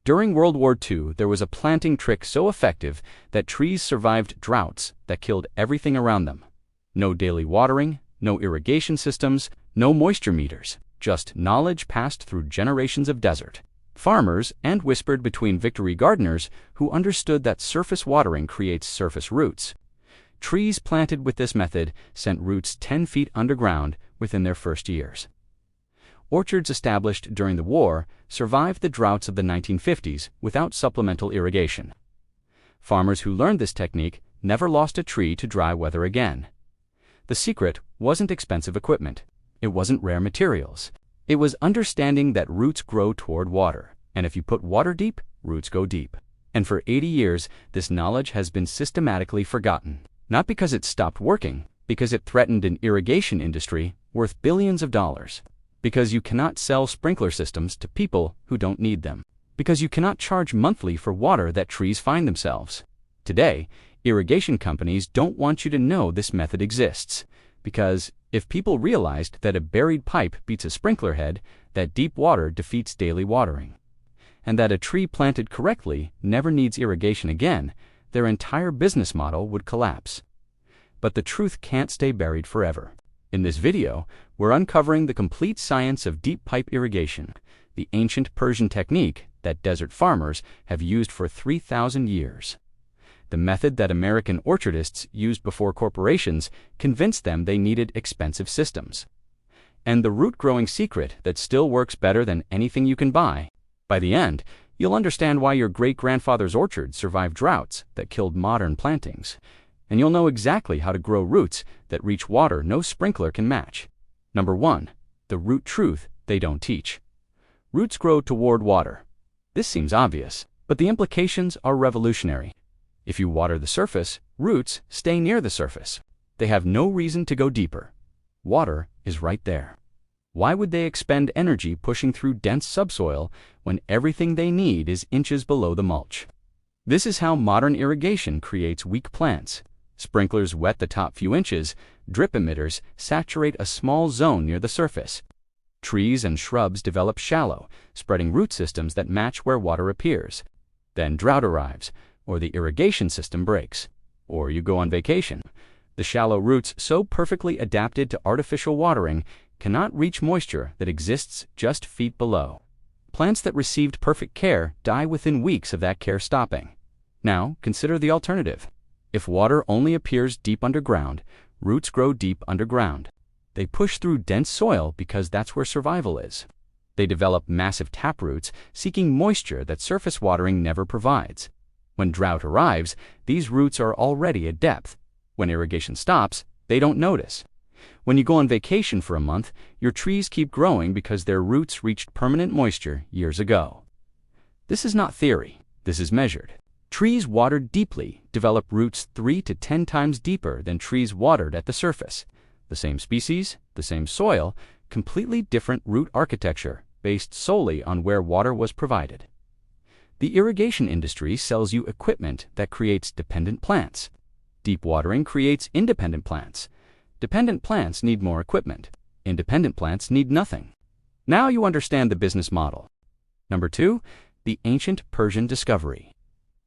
During World War II, there was a planting trick so effective that trees survived droughts that killed everything around them. No daily watering, no irrigation systems, no moisture meters, just knowledge passed through generations of desert. Farmers and whispered between victory gardeners who understood that surface watering creates surface roots. Trees planted with this method sent roots 10 feet underground within their first years. Orchards established during the war survived the droughts of the 1950s without supplemental irrigation. Farmers who learned this technique never lost a tree to dry weather again. The secret wasn't expensive equipment. It wasn't rare materials. It was understanding that roots grow toward water, and if you put water deep, roots go deep. And for 80 years, this knowledge has been systematically forgotten. Not because it stopped working, because it threatened an irrigation industry worth billions of dollars. Because you cannot sell sprinkler systems to people who don't need them. Because you cannot charge monthly for water that trees find themselves. Today, irrigation companies don't want you to know this method exists. Because if people realized that a buried pipe beats a sprinkler head, that deep water defeats daily watering, and that a tree planted correctly never needs irrigation again, their entire business model would collapse. But the truth can't stay buried forever. In this video, we're uncovering the complete science of deep pipe irrigation, the ancient Persian technique that desert farmers have used for 3,000 years. The method that American orchardists used before corporations convinced them they needed expensive systems. And the root-growing secret that still works better than anything you can buy. By the end, you'll understand why your great-grandfather's orchard survived droughts that killed modern plantings. And you'll know exactly how to grow roots that reach water no sprinkler can match. Number 1. The root truth they don't teach. Roots grow toward water. This seems obvious, but the implications are revolutionary. If you water the surface, roots stay near the surface. They have no reason to go deeper. Water is right there. Why would they expend energy pushing through dense subsoil when everything they need is inches below the mulch? This is how modern irrigation creates weak plants. Sprinklers wet the top few inches, drip emitters saturate a small zone near the surface. Trees and shrubs develop shallow, spreading root systems that match where water appears. Then drought arrives, or the irrigation system breaks. Or you go on vacation. The shallow roots, so perfectly adapted to artificial watering, cannot reach moisture that exists just feet below. Plants that received perfect care die within weeks of that care stopping. Now, consider the alternative. If water only appears deep underground, roots grow deep underground. They push through dense soil because that's where survival is. They develop massive taproots seeking moisture that surface watering never provides. When drought arrives, these roots are already at depth. When irrigation stops, they don't notice. When you go on vacation for a month, your trees keep growing because their roots reached permanent moisture years ago. This is not theory. This is measured. Trees watered deeply develop roots 3 to 10 times deeper than trees watered at the surface. The same species, the same soil, completely different root architecture based solely on where water was provided. The irrigation industry sells you equipment that creates dependent plants. Deep watering creates independent plants. Dependent plants need more equipment. Independent plants need nothing. Now you understand the business model. Number 2, the ancient Persian discovery.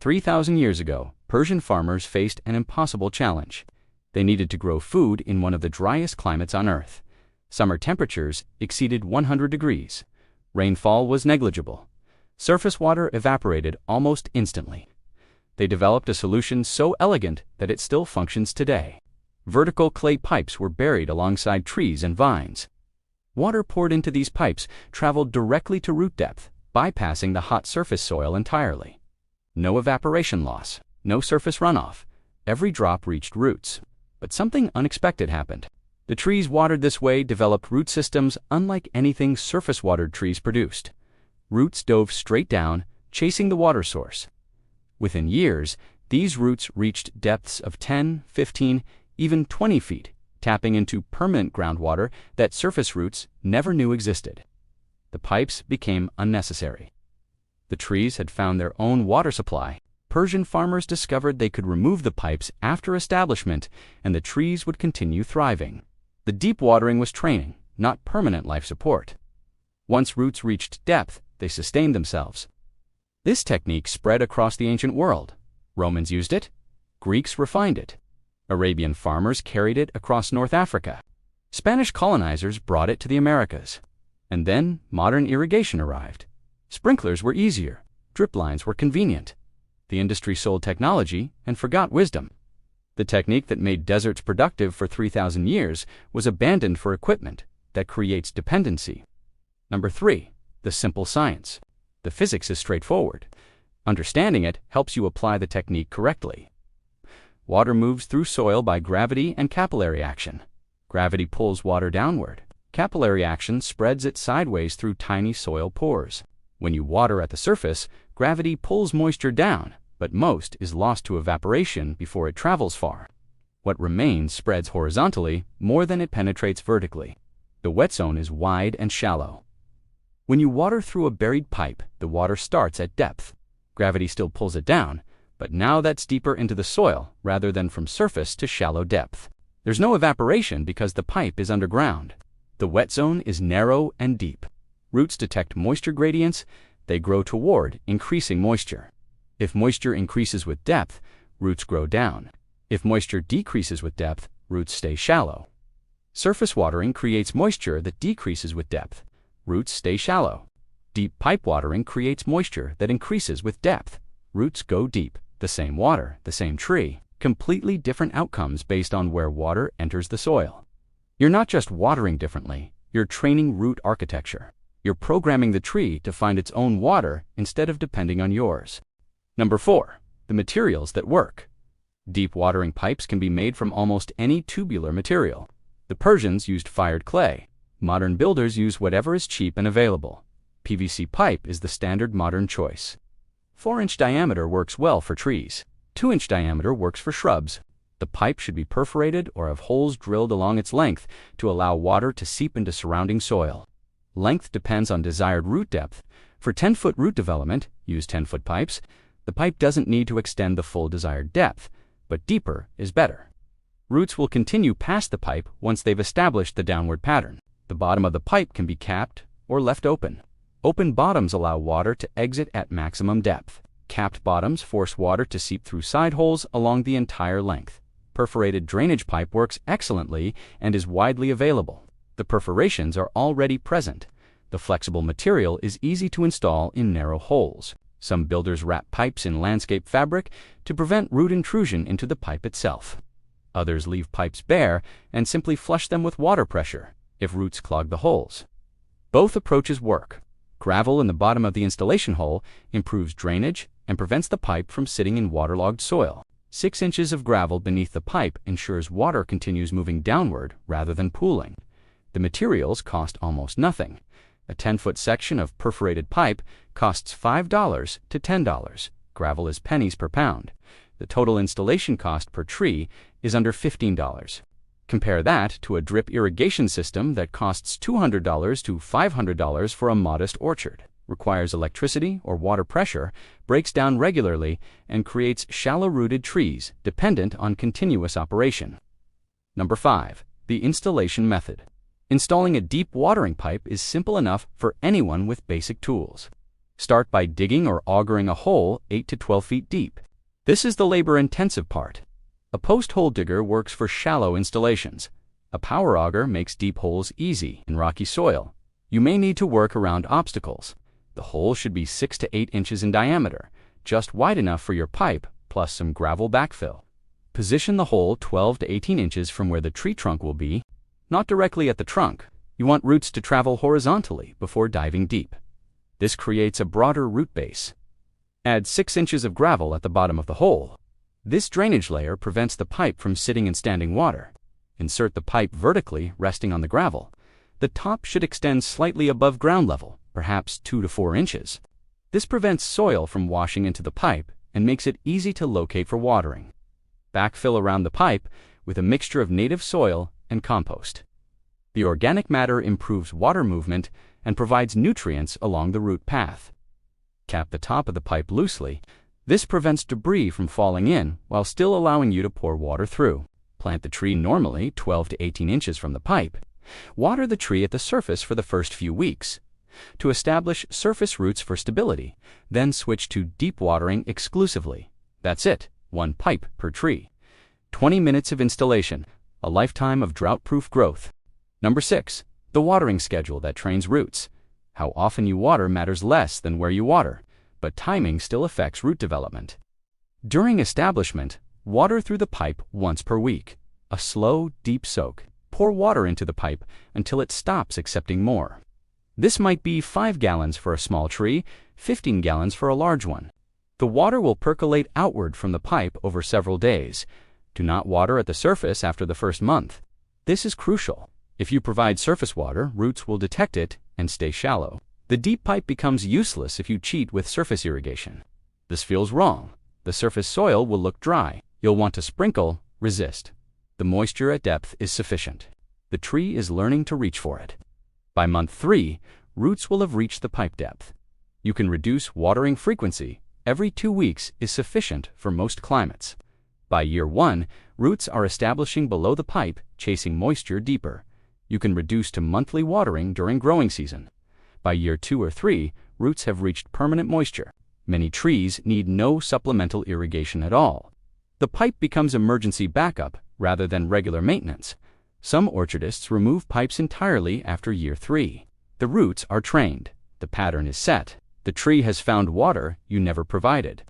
3,000 years ago, Persian farmers faced an impossible challenge. They needed to grow food in one of the driest climates on Earth. Summer temperatures exceeded 100 degrees. Rainfall was negligible. Surface water evaporated almost instantly. They developed a solution so elegant that it still functions today. Vertical clay pipes were buried alongside trees and vines. Water poured into these pipes traveled directly to root depth, bypassing the hot surface soil entirely. No evaporation loss, no surface runoff. Every drop reached roots. But something unexpected happened. The trees watered this way developed root systems unlike anything surface-watered trees produced. Roots dove straight down, chasing the water source. Within years, these roots reached depths of 10, 15, even 20 feet, tapping into permanent groundwater that surface roots never knew existed. The pipes became unnecessary. The trees had found their own water supply. Persian farmers discovered they could remove the pipes after establishment, and the trees would continue thriving. The deep watering was training, not permanent life support. Once roots reached depth, they sustained themselves. This technique spread across the ancient world. Romans used it. Greeks refined it. Arabian farmers carried it across North Africa. Spanish colonizers brought it to the Americas. And then modern irrigation arrived. Sprinklers were easier. Drip lines were convenient. The industry sold technology and forgot wisdom. The technique that made deserts productive for 3,000 years was abandoned for equipment that creates dependency. Number 3. The simple science. The physics is straightforward. Understanding it helps you apply the technique correctly. Water moves through soil by gravity and capillary action. Gravity pulls water downward. Capillary action spreads it sideways through tiny soil pores. When you water at the surface, gravity pulls moisture down, but most is lost to evaporation before it travels far. What remains spreads horizontally more than it penetrates vertically. The wet zone is wide and shallow. When you water through a buried pipe, the water starts at depth. Gravity still pulls it down, but now that's deeper into the soil rather than from surface to shallow depth. There's no evaporation because the pipe is underground. The wet zone is narrow and deep. Roots detect moisture gradients. They grow toward increasing moisture. If moisture increases with depth, roots grow down. If moisture decreases with depth, roots stay shallow. Surface watering creates moisture that decreases with depth. Roots stay shallow. Deep pipe watering creates moisture that increases with depth. Roots go deep. The same water, the same tree. Completely different outcomes based on where water enters the soil. You're not just watering differently, you're training root architecture. You're programming the tree to find its own water instead of depending on yours. Number 4. The materials that work. Deep watering pipes can be made from almost any tubular material. The Persians used fired clay. Modern builders use whatever is cheap and available. PVC pipe is the standard modern choice. 4-inch diameter works well for trees. 2-inch diameter works for shrubs. The pipe should be perforated or have holes drilled along its length to allow water to seep into surrounding soil. Length depends on desired root depth. For 10-foot root development, use 10-foot pipes. The pipe doesn't need to extend the full desired depth, but deeper is better. Roots will continue past the pipe once they've established the downward pattern. The bottom of the pipe can be capped or left open. Open bottoms allow water to exit at maximum depth. Capped bottoms force water to seep through side holes along the entire length. Perforated drainage pipe works excellently and is widely available. The perforations are already present. The flexible material is easy to install in narrow holes. Some builders wrap pipes in landscape fabric to prevent root intrusion into the pipe itself. Others leave pipes bare and simply flush them with water pressure if roots clog the holes. Both approaches work. Gravel in the bottom of the installation hole improves drainage and prevents the pipe from sitting in waterlogged soil. 6 inches of gravel beneath the pipe ensures water continues moving downward rather than pooling. The materials cost almost nothing. A 10-foot section of perforated pipe costs $5 to $10. Gravel is pennies per pound. The total installation cost per tree is under $15. Compare that to a drip irrigation system that costs $200 to $500 for a modest orchard, requires electricity or water pressure, breaks down regularly, and creates shallow-rooted trees dependent on continuous operation. Number 5. The installation method. Installing a deep watering pipe is simple enough for anyone with basic tools. Start by digging or augering a hole 8 to 12 feet deep. This is the labor-intensive part. A post-hole digger works for shallow installations. A power auger makes deep holes easy in rocky soil. You may need to work around obstacles. The hole should be 6 to 8 inches in diameter, just wide enough for your pipe, plus some gravel backfill. Position the hole 12 to 18 inches from where the tree trunk will be, not directly at the trunk. You want roots to travel horizontally before diving deep. This creates a broader root base. Add 6 inches of gravel at the bottom of the hole. This drainage layer prevents the pipe from sitting in standing water. Insert the pipe vertically, resting on the gravel. The top should extend slightly above ground level, perhaps 2 to 4 inches. This prevents soil from washing into the pipe and makes it easy to locate for watering. Backfill around the pipe with a mixture of native soil and compost. The organic matter improves water movement and provides nutrients along the root path. Cap the top of the pipe loosely. This prevents debris from falling in while still allowing you to pour water through. Plant the tree normally 12 to 18 inches from the pipe. Water the tree at the surface for the first few weeks. to establish surface roots for stability, then switch to deep watering exclusively. That's it, one pipe per tree. 20 minutes of installation, a lifetime of drought-proof growth. Number 6. The watering schedule that trains roots. How often you water matters less than where you water, but timing still affects root development. During establishment, water through the pipe once per week. A slow, deep soak. Pour water into the pipe until it stops accepting more. This might be 5 gallons for a small tree, 15 gallons for a large one. The water will percolate outward from the pipe over several days. Do not water at the surface after the first month. This is crucial. If you provide surface water, roots will detect it and stay shallow. The deep pipe becomes useless if you cheat with surface irrigation. This feels wrong. The surface soil will look dry. You'll want to sprinkle, resist. The moisture at depth is sufficient. The tree is learning to reach for it. By month 3, roots will have reached the pipe depth. You can reduce watering frequency. Every 2 weeks is sufficient for most climates. By year 1, roots are establishing below the pipe, chasing moisture deeper. You can reduce to monthly watering during growing season. By year 2 or 3, roots have reached permanent moisture. Many trees need no supplemental irrigation at all. The pipe becomes emergency backup rather than regular maintenance. Some orchardists remove pipes entirely after year 3. The roots are trained. The pattern is set. The tree has found water you never provided.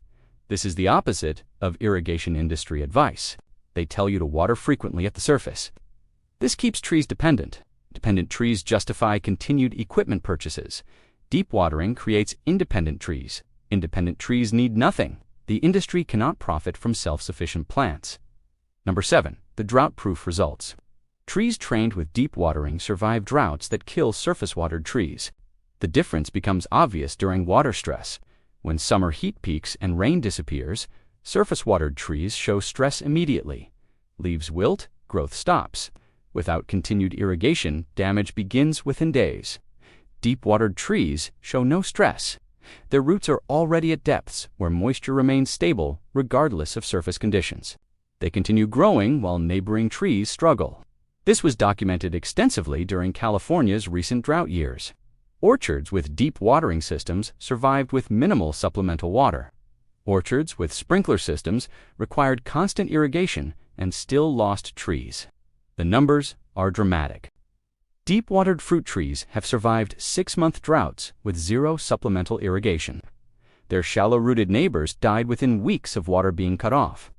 This is the opposite of irrigation industry advice. They tell you to water frequently at the surface. This keeps trees dependent. Dependent trees justify continued equipment purchases. Deep watering creates independent trees. Independent trees need nothing. The industry cannot profit from self-sufficient plants. Number 7. The drought-proof results. Trees trained with deep watering survive droughts that kill surface-watered trees. The difference becomes obvious during water stress. When summer heat peaks and rain disappears, surface-watered trees show stress immediately. Leaves wilt, growth stops. Without continued irrigation, damage begins within days. Deep-watered trees show no stress. Their roots are already at depths where moisture remains stable regardless of surface conditions. They continue growing while neighboring trees struggle. This was documented extensively during California's recent drought years. Orchards with deep watering systems survived with minimal supplemental water. Orchards with sprinkler systems required constant irrigation and still lost trees. The numbers are dramatic. Deep-watered fruit trees have survived 6-month droughts with 0 supplemental irrigation. Their shallow-rooted neighbors died within weeks of water being cut off.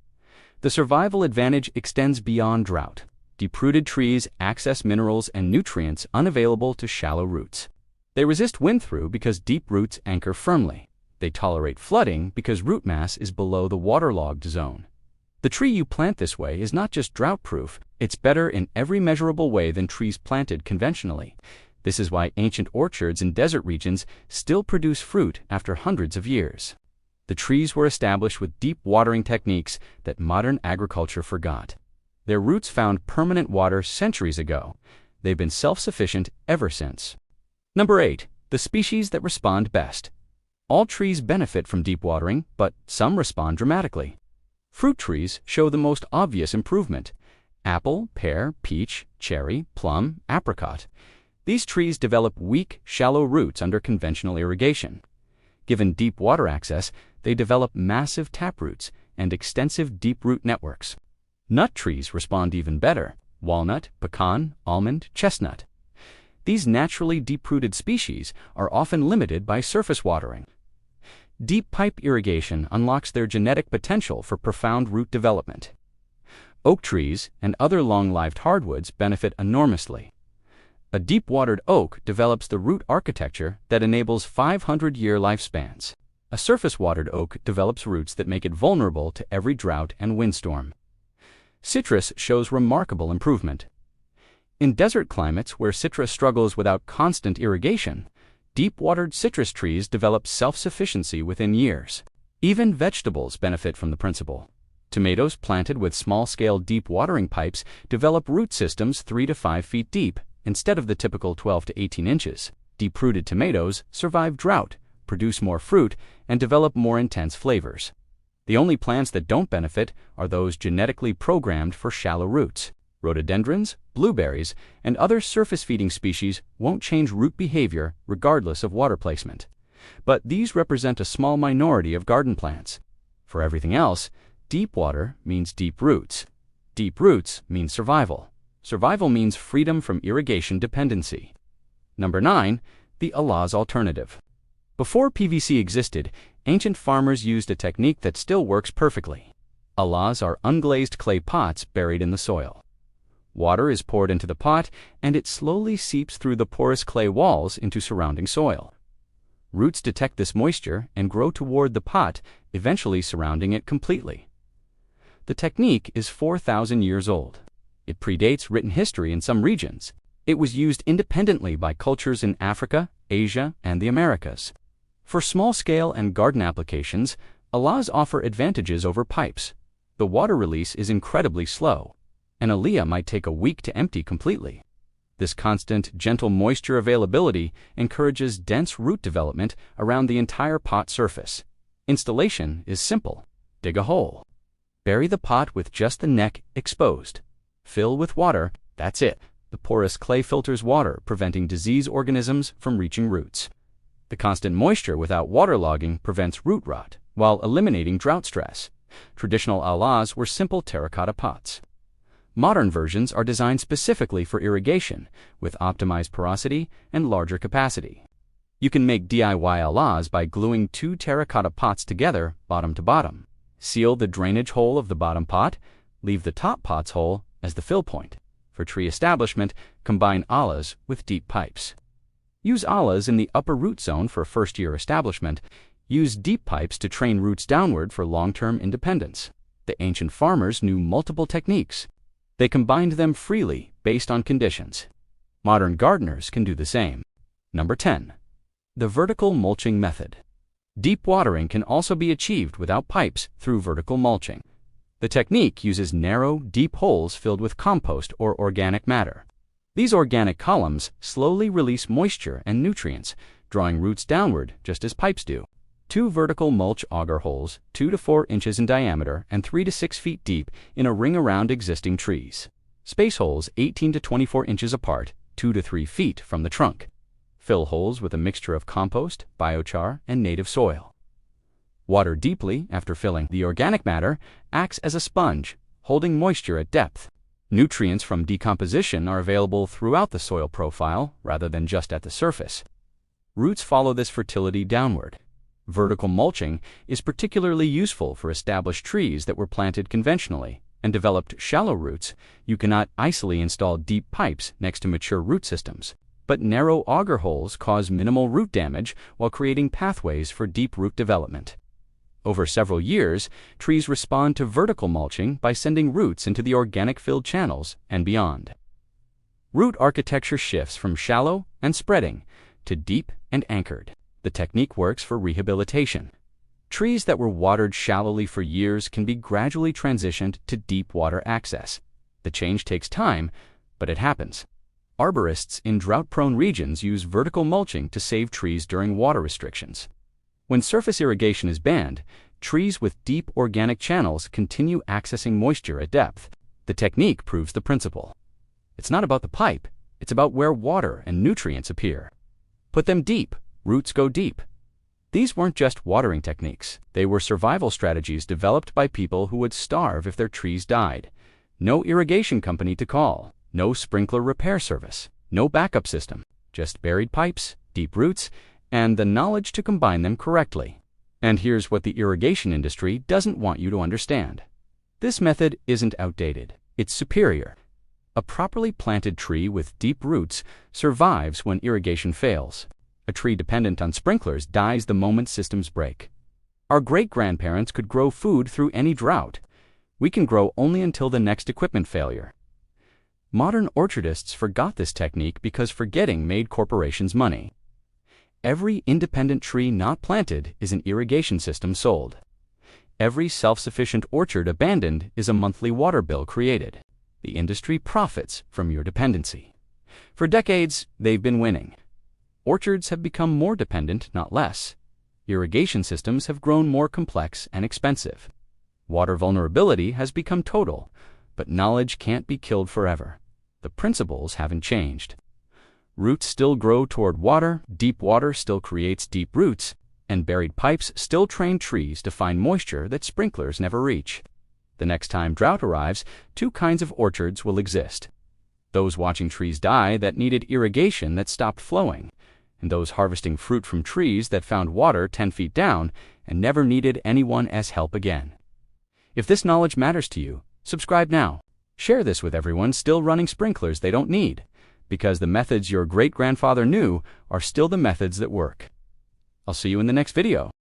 The survival advantage extends beyond drought. Deep-rooted trees access minerals and nutrients unavailable to shallow roots. They resist wind-through because deep roots anchor firmly. They tolerate flooding because root mass is below the waterlogged zone. The tree you plant this way is not just drought-proof, it's better in every measurable way than trees planted conventionally. This is why ancient orchards in desert regions still produce fruit after hundreds of years. The trees were established with deep watering techniques that modern agriculture forgot. Their roots found permanent water centuries ago. They've been self-sufficient ever since. Number 8. The species that respond best. All trees benefit from deep watering, but some respond dramatically. Fruit trees show the most obvious improvement. Apple, pear, peach, cherry, plum, apricot. These trees develop weak, shallow roots under conventional irrigation. Given deep water access, they develop massive taproots and extensive deep root networks. Nut trees respond even better. Walnut, pecan, almond, chestnut. These naturally deep-rooted species are often limited by surface watering. Deep pipe irrigation unlocks their genetic potential for profound root development. Oak trees and other long-lived hardwoods benefit enormously. A deep-watered oak develops the root architecture that enables 500-year lifespans. A surface-watered oak develops roots that make it vulnerable to every drought and windstorm. Citrus shows remarkable improvement. In desert climates where citrus struggles without constant irrigation, deep-watered citrus trees develop self-sufficiency within years. Even vegetables benefit from the principle. Tomatoes planted with small-scale deep watering pipes develop root systems 3 to 5 feet deep instead of the typical 12 to 18 inches. Deep-rooted tomatoes survive drought, produce more fruit, and develop more intense flavors. The only plants that don't benefit are those genetically programmed for shallow roots. Rhododendrons, blueberries, and other surface-feeding species won't change root behavior regardless of water placement. But these represent a small minority of garden plants. For everything else, deep water means deep roots. Deep roots means survival. Survival means freedom from irrigation dependency. Number 9. The Allah's alternative. Before PVC existed, ancient farmers used a technique that still works perfectly. Allahs are unglazed clay pots buried in the soil. Water is poured into the pot, and it slowly seeps through the porous clay walls into surrounding soil. Roots detect this moisture and grow toward the pot, eventually surrounding it completely. The technique is 4,000 years old. It predates written history in some regions. It was used independently by cultures in Africa, Asia, and the Americas. For small-scale and garden applications, Allahs offer advantages over pipes. The water release is incredibly slow. An aliyah might take a week to empty completely. This constant, gentle moisture availability encourages dense root development around the entire pot surface. Installation is simple. Dig a hole. Bury the pot with just the neck exposed. Fill with water, that's it. The porous clay filters water, preventing disease organisms from reaching roots. The constant moisture without waterlogging prevents root rot, while eliminating drought stress. Traditional Allahs were simple terracotta pots. Modern versions are designed specifically for irrigation, with optimized porosity and larger capacity. You can make DIY Allahs by gluing 2 terracotta pots together, bottom to bottom. Seal the drainage hole of the bottom pot, leave the top pot's hole as the fill point. For tree establishment, combine Allahs with deep pipes. Use Allahs in the upper root zone for first-year establishment. Use deep pipes to train roots downward for long-term independence. The ancient farmers knew multiple techniques. They combined them freely based on conditions. Modern gardeners can do the same. Number 10. The vertical mulching method. Deep watering can also be achieved without pipes through vertical mulching. The technique uses narrow, deep holes filled with compost or organic matter. These organic columns slowly release moisture and nutrients, drawing roots downward just as pipes do. 2 vertical mulch auger holes, 2 to 4 inches in diameter and 3 to 6 feet deep in a ring around existing trees. Space holes 18 to 24 inches apart, 2 to 3 feet from the trunk. Fill holes with a mixture of compost, biochar, and native soil. Water deeply after filling. The organic matter acts as a sponge, holding moisture at depth. Nutrients from decomposition are available throughout the soil profile rather than just at the surface. Roots follow this fertility downward. Vertical mulching is particularly useful for established trees that were planted conventionally and developed shallow roots. You cannot easily install deep pipes next to mature root systems, but narrow auger holes cause minimal root damage while creating pathways for deep root development. Over several years, trees respond to vertical mulching by sending roots into the organic-filled channels and beyond. Root architecture shifts from shallow and spreading to deep and anchored. The technique works for rehabilitation. Trees that were watered shallowly for years can be gradually transitioned to deep water access. The change takes time, but it happens. Arborists in drought-prone regions use vertical mulching to save trees during water restrictions. When surface irrigation is banned, trees with deep organic channels continue accessing moisture at depth. The technique proves the principle. It's not about the pipe, it's about where water and nutrients appear. Put them deep. Roots go deep. These weren't just watering techniques. They were survival strategies developed by people who would starve if their trees died. No irrigation company to call, no sprinkler repair service, no backup system, just buried pipes, deep roots, and the knowledge to combine them correctly. And here's what the irrigation industry doesn't want you to understand. This method isn't outdated. It's superior. A properly planted tree with deep roots survives when irrigation fails. A tree dependent on sprinklers dies the moment systems break. Our great-grandparents could grow food through any drought. We can grow only until the next equipment failure. Modern orchardists forgot this technique because forgetting made corporations money. Every independent tree not planted is an irrigation system sold. Every self-sufficient orchard abandoned is a monthly water bill created. The industry profits from your dependency. For decades, they've been winning. Orchards have become more dependent, not less. Irrigation systems have grown more complex and expensive. Water vulnerability has become total. But knowledge can't be killed forever. The principles haven't changed. Roots still grow toward water, deep water still creates deep roots, and buried pipes still train trees to find moisture that sprinklers never reach. The next time drought arrives, two kinds of orchards will exist. Those watching trees die that needed irrigation that stopped flowing, and those harvesting fruit from trees that found water 10 feet down and never needed anyone's help again. If this knowledge matters to you, subscribe now. Share this with everyone still running sprinklers they don't need, because the methods your great-grandfather knew are still the methods that work. I'll see you in the next video.